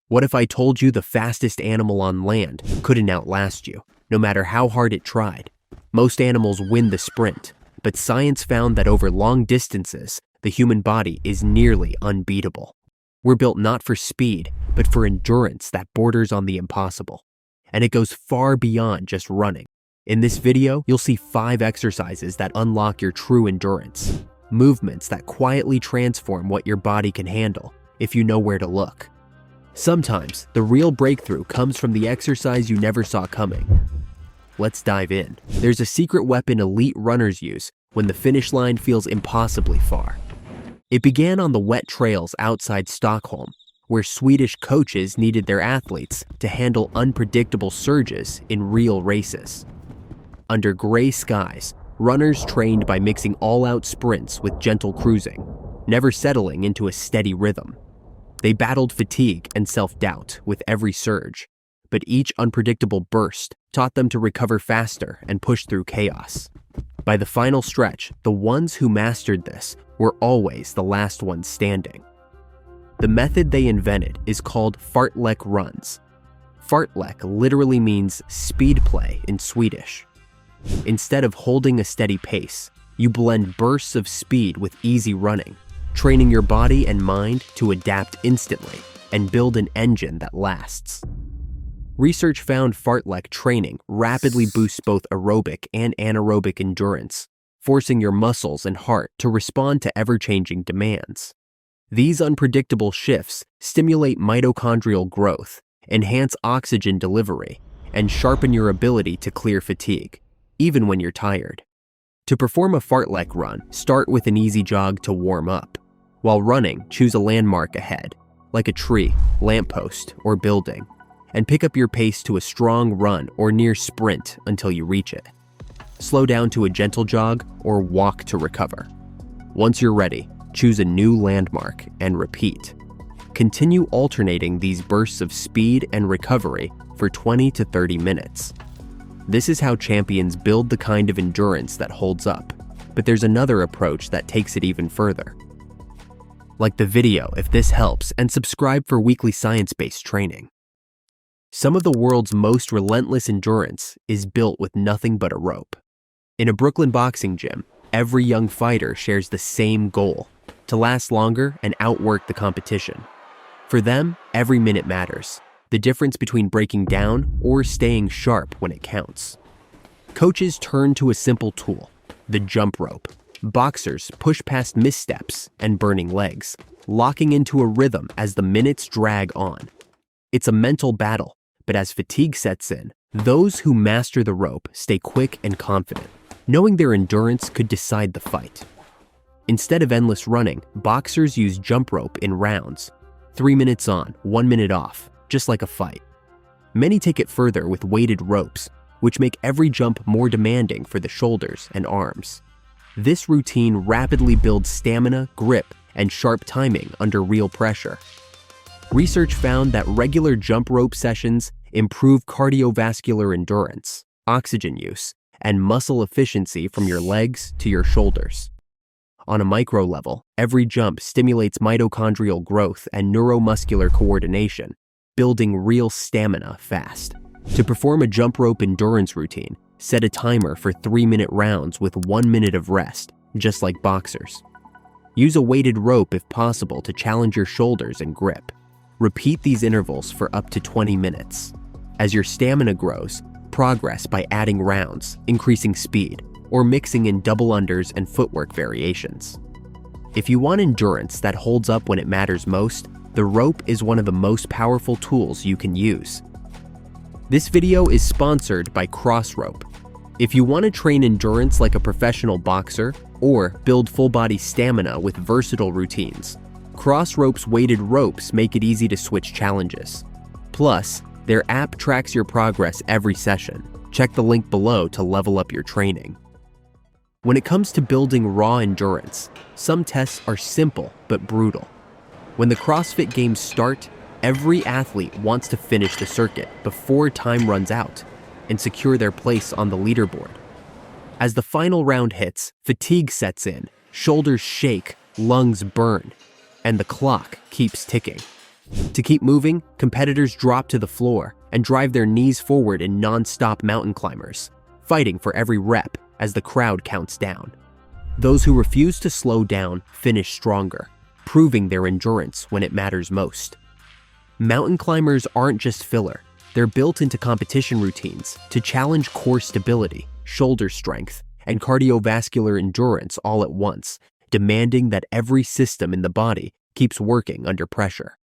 What if I told you the fastest animal on land couldn't outlast you, no matter how hard it tried? Most animals win the sprint, but science found that over long distances, the human body is nearly unbeatable. We're built not for speed, but for endurance that borders on the impossible. And it goes far beyond just running. In this video, you'll see 5 exercises that unlock your true endurance. Movements that quietly transform what your body can handle if you know where to look. Sometimes, the real breakthrough comes from the exercise you never saw coming. Let's dive in. There's a secret weapon elite runners use when the finish line feels impossibly far. It began on the wet trails outside Stockholm, where Swedish coaches needed their athletes to handle unpredictable surges in real races. Under gray skies, runners trained by mixing all-out sprints with gentle cruising, never settling into a steady rhythm. They battled fatigue and self-doubt with every surge, but each unpredictable burst taught them to recover faster and push through chaos. By the final stretch, the ones who mastered this were always the last ones standing. The method they invented is called Fartlek runs. Fartlek literally means speed play in Swedish. Instead of holding a steady pace, you blend bursts of speed with easy running, training your body and mind to adapt instantly and build an engine that lasts. Research found Fartlek training rapidly boosts both aerobic and anaerobic endurance, forcing your muscles and heart to respond to ever-changing demands. These unpredictable shifts stimulate mitochondrial growth, enhance oxygen delivery, and sharpen your ability to clear fatigue, even when you're tired. To perform a Fartlek run, start with an easy jog to warm up. While running, choose a landmark ahead, like a tree, lamppost, or building, and pick up your pace to a strong run or near sprint until you reach it. Slow down to a gentle jog or walk to recover. Once you're ready, choose a new landmark and repeat. Continue alternating these bursts of speed and recovery for 20 to 30 minutes. This is how champions build the kind of endurance that holds up, but there's another approach that takes it even further. Like the video if this helps, and subscribe for weekly science-based training. Some of the world's most relentless endurance is built with nothing but a rope. In a Brooklyn boxing gym, every young fighter shares the same goal: to last longer and outwork the competition. For them, every minute matters, the difference between breaking down or staying sharp when it counts. Coaches turn to a simple tool, the jump rope. Boxers push past missteps and burning legs, locking into a rhythm as the minutes drag on. It's a mental battle, but as fatigue sets in, those who master the rope stay quick and confident, knowing their endurance could decide the fight. Instead of endless running, boxers use jump rope in rounds, 3 minutes on, 1 minute off, just like a fight. Many take it further with weighted ropes, which make every jump more demanding for the shoulders and arms. This routine rapidly builds stamina, grip, and sharp timing under real pressure. Research found that regular jump rope sessions improve cardiovascular endurance, oxygen use, and muscle efficiency from your legs to your shoulders. On a micro level, every jump stimulates mitochondrial growth and neuromuscular coordination, building real stamina fast. To perform a jump rope endurance routine, set a timer for 3-minute rounds with 1 minute of rest, just like boxers. Use a weighted rope if possible to challenge your shoulders and grip. Repeat these intervals for up to 20 minutes. As your stamina grows, progress by adding rounds, increasing speed, or mixing in double unders and footwork variations. If you want endurance that holds up when it matters most, the rope is one of the most powerful tools you can use. This video is sponsored by Crossrope. If you want to train endurance like a professional boxer or build full-body stamina with versatile routines, Crossrope's weighted ropes make it easy to switch challenges. Plus, their app tracks your progress every session. Check the link below to level up your training. When it comes to building raw endurance, some tests are simple but brutal. When the CrossFit Games start, every athlete wants to finish the circuit before time runs out and secure their place on the leaderboard. As the final round hits, fatigue sets in, shoulders shake, lungs burn, and the clock keeps ticking. To keep moving, competitors drop to the floor and drive their knees forward in non-stop mountain climbers, fighting for every rep as the crowd counts down. Those who refuse to slow down finish stronger, proving their endurance when it matters most. Mountain climbers aren't just filler. They're built into competition routines to challenge core stability, shoulder strength, and cardiovascular endurance all at once, demanding that every system in the body keeps working under pressure.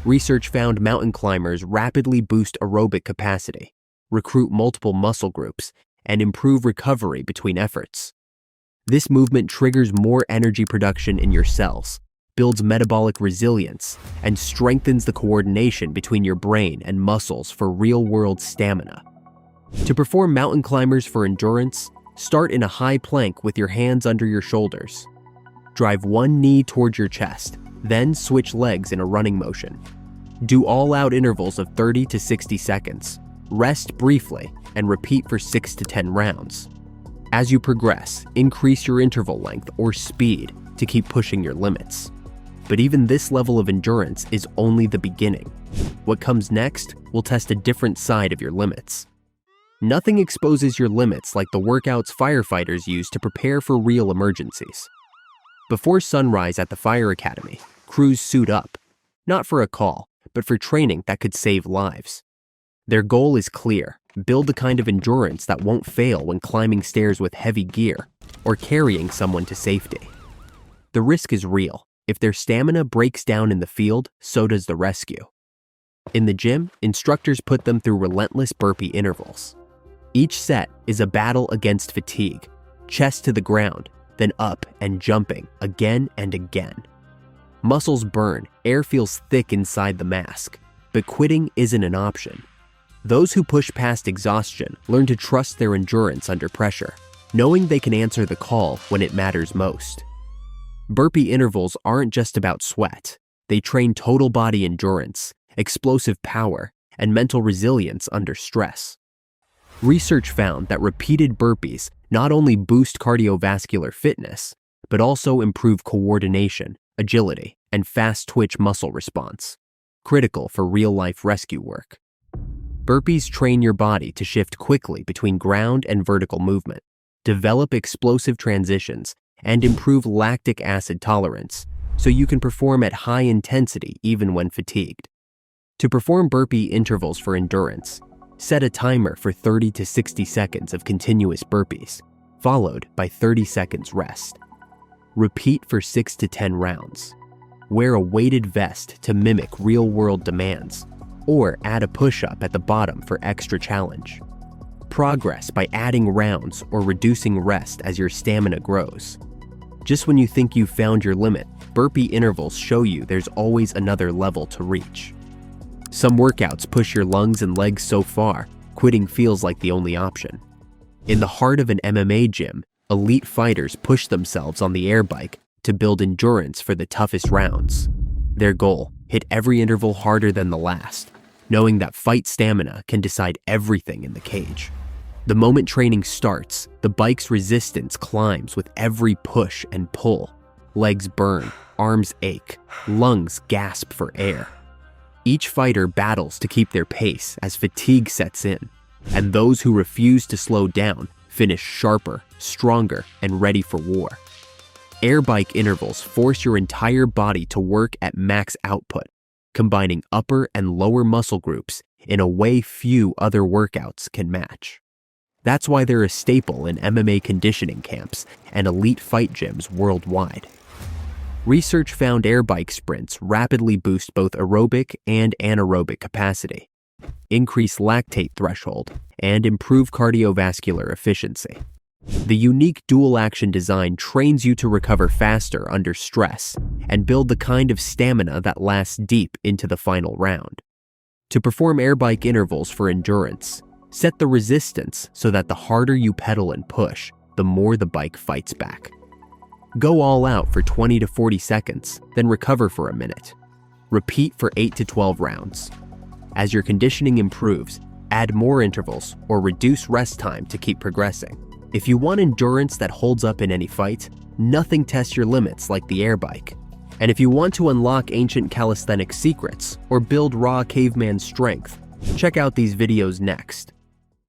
Research found mountain climbers rapidly boost aerobic capacity, recruit multiple muscle groups, and improve recovery between efforts. This movement triggers more energy production in your cells, builds metabolic resilience, and strengthens the coordination between your brain and muscles for real-world stamina. To perform mountain climbers for endurance, start in a high plank with your hands under your shoulders. Drive one knee towards your chest, then switch legs in a running motion. Do all-out intervals of 30 to 60 seconds. Rest briefly and repeat for 6 to 10 rounds. As you progress, increase your interval length or speed to keep pushing your limits. But even this level of endurance is only the beginning. What comes next will test a different side of your limits. Nothing exposes your limits like the workouts firefighters use to prepare for real emergencies. Before sunrise at the fire academy, crews suit up, not for a call, but for training that could save lives. Their goal is clear: build the kind of endurance that won't fail when climbing stairs with heavy gear or carrying someone to safety. The risk is real. If their stamina breaks down in the field, so does the rescue. In the gym, instructors put them through relentless burpee intervals. Each set is a battle against fatigue, chest to the ground, then up and jumping again and again. Muscles burn, air feels thick inside the mask, but quitting isn't an option. Those who push past exhaustion learn to trust their endurance under pressure, knowing they can answer the call when it matters most. Burpee intervals aren't just about sweat. They train total body endurance, explosive power, and mental resilience under stress. Research found that repeated burpees not only boost cardiovascular fitness, but also improve coordination, agility, and fast-twitch muscle response, critical for real-life rescue work. Burpees train your body to shift quickly between ground and vertical movement, develop explosive transitions, and improve lactic acid tolerance, so you can perform at high intensity even when fatigued. To perform burpee intervals for endurance, set a timer for 30 to 60 seconds of continuous burpees, followed by 30 seconds rest. Repeat for 6 to 10 rounds. Wear a weighted vest to mimic real-world demands, or add a push-up at the bottom for extra challenge. Progress by adding rounds or reducing rest as your stamina grows. Just when you think you've found your limit, burpee intervals show you there's always another level to reach. Some workouts push your lungs and legs so far, quitting feels like the only option. In the heart of an MMA gym, elite fighters push themselves on the air bike to build endurance for the toughest rounds. Their goal: hit every interval harder than the last, knowing that fight stamina can decide everything in the cage. The moment training starts, the bike's resistance climbs with every push and pull. Legs burn, arms ache, lungs gasp for air. Each fighter battles to keep their pace as fatigue sets in, and those who refuse to slow down finish sharper, stronger, and ready for war. Air bike intervals force your entire body to work at max output, combining upper and lower muscle groups in a way few other workouts can match. That's why they're a staple in MMA conditioning camps and elite fight gyms worldwide. Research found air bike sprints rapidly boost both aerobic and anaerobic capacity, increase lactate threshold, and improve cardiovascular efficiency. The unique dual-action design trains you to recover faster under stress and build the kind of stamina that lasts deep into the final round. To perform air bike intervals for endurance, set the resistance so that the harder you pedal and push, the more the bike fights back. Go all out for 20 to 40 seconds, then recover for a minute. Repeat for 8 to 12 rounds. As your conditioning improves, add more intervals or reduce rest time to keep progressing. If you want endurance that holds up in any fight, nothing tests your limits like the air bike. And if you want to unlock ancient calisthenics secrets or build raw caveman strength, check out these videos next.